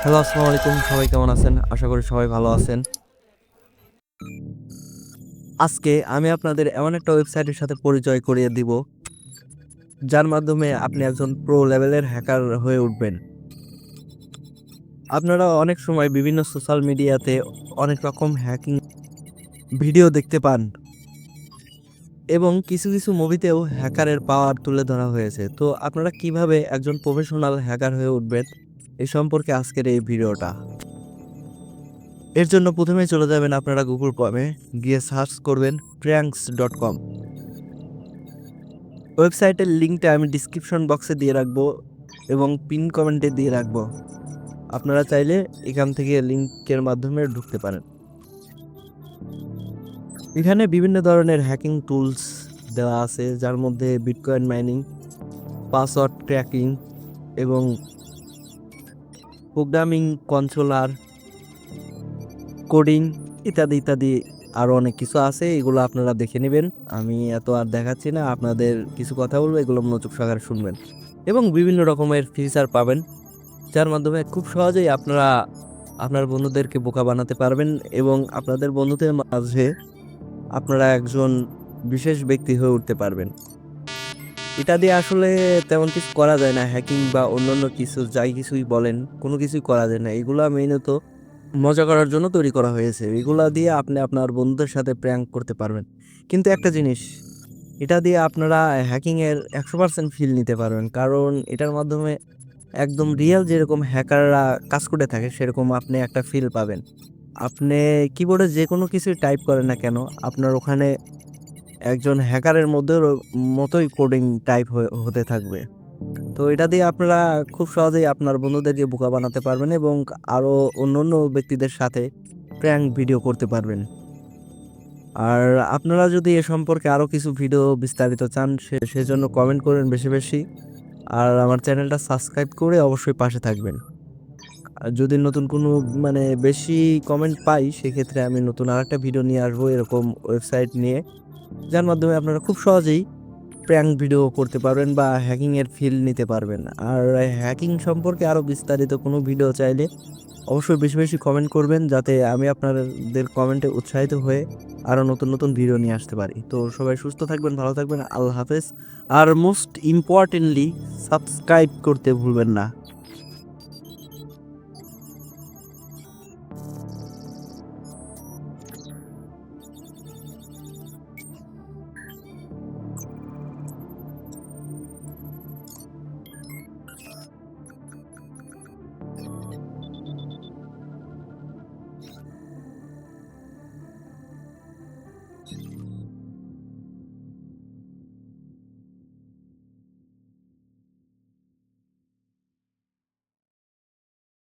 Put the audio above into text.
Hello, আসসালামু আলাইকুম। সবাই কেমন আছেন? আশা করি সবাই ভালো আছেন। আজকে আমি আপনাদের এমন একটা ওয়েবসাইটের সাথে পরিচয় করিয়ে দিব, যার মাধ্যমে আপনি একজন প্রো লেভেলের হ্যাকার হয়ে উঠবেন। আপনারা অনেক সময় বিভিন্ন সোশ্যাল মিডিয়াতে অনেক রকম হ্যাকিং ভিডিও দেখতে পান এবং কিছু মুভিতেও হ্যাকারের পাওয়ার তুলে ধরা হয়েছে। তো আপনারা কিভাবে একজন প্রফেশনাল হ্যাকার হয়ে উঠবেন, এ সম্পর্কে আজকের এই ভিডিওটা। এর জন্য প্রথমেই চলে যাবেন আপনারা গুগল ক্রমে, গিয়ে সার্চ করবেন pranks.com। ওয়েবসাইটের লিঙ্কটা আমি ডিসক্রিপশন বক্সে দিয়ে রাখবো এবং পিন কমেন্টে দিয়ে রাখবো। আপনারা চাইলে এখান থেকে লিঙ্কের মাধ্যমে ঢুকতে পারেন। এখানে বিভিন্ন ধরনের হ্যাকিং টুলস দেওয়া আছে, যার মধ্যে বিটকয়েন মাইনিং, পাসওয়ার্ড ক্র্যাকিং এবং প্রোগ্রামিং কন্ট্রোলার, কোডিং ইত্যাদি ইত্যাদি আরও অনেক কিছু আছে। এগুলো আপনারা দেখে নেবেন। আমি এত আর দেখাচ্ছি না, আপনাদের কিছু কথা বলবো, এগুলো মনোযোগ সহকারে শুনবেন এবং বিভিন্ন রকমের ফিচার পাবেন, যার মাধ্যমে খুব সহজেই আপনারা আপনার বন্ধুদেরকে বোকা বানাতে পারবেন এবং আপনাদের বন্ধুদের মাঝে আপনারা একজন বিশেষ ব্যক্তি হয়ে উঠতে পারবেন। এটা দিয়ে আসলে তেমন কিছু করা যায় না, হ্যাকিং বা অন্যান্য কিছু যাই কিছুই বলেন, কোনো কিছুই করা যায় না। এগুলা মেইনত মজা করার জন্য তৈরি করা হয়েছে। এগুলা দিয়ে আপনি আপনার বন্ধুদের সাথে প্র্যাঙ্ক করতে পারবেন। কিন্তু একটা জিনিস, এটা দিয়ে আপনারা হ্যাকিংয়ের 100% ফিল নিতে পারবেন, কারণ এটার মাধ্যমে একদম রিয়েল যেরকম হ্যাকাররা কাজ করে থাকে সেরকম আপনি একটা ফিল পাবেন। আপনি কিবোর্ডে যে কোনো কিছুই টাইপ করেন না কেন, আপনার ওখানে একজন হ্যাকারের মতোই কোডিং টাইপ হতে থাকবে। তো এটা দিয়ে আপনারা খুব সহজেই আপনার বন্ধুদেরকে বোকা বানাতে পারবেন এবং আরও অন্যান্য ব্যক্তিদের সাথে প্র্যাঙ্ক ভিডিও করতে পারবেন। আর আপনারা যদি এ সম্পর্কে আরও কিছু ভিডিও বিস্তারিত চান, সেজন্য কমেন্ট করেন বেশি বেশি। আর আমার চ্যানেলটা সাবস্ক্রাইব করে অবশ্যই পাশে থাকবেন। আর যদি নতুন কোনো বেশি কমেন্ট পাই, সেক্ষেত্রে আমি নতুন আরেকটা ভিডিও নিয়ে আসবো এরকম ওয়েবসাইট নিয়ে, যার মাধ্যমে আপনারা খুব সহজেই প্র্যাঙ্ক ভিডিও করতে পারবেন বা হ্যাকিংয়ের ফিল নিতে পারবেন। আর হ্যাকিং সম্পর্কে আরও বিস্তারিত কোনো ভিডিও চাইলে অবশ্যই বেশি বেশি কমেন্ট করবেন, যাতে আমি আপনাদের কমেন্টে উৎসাহিত হয়ে আরও নতুন নতুন ভিডিও নিয়ে আসতে পারি। তো সবাই সুস্থ থাকবেন, ভালো থাকবেন, আল্লাহ হাফেজ। আর মোস্ট ইম্পর্টেন্টলি সাবস্ক্রাইব করতে ভুলবেন না।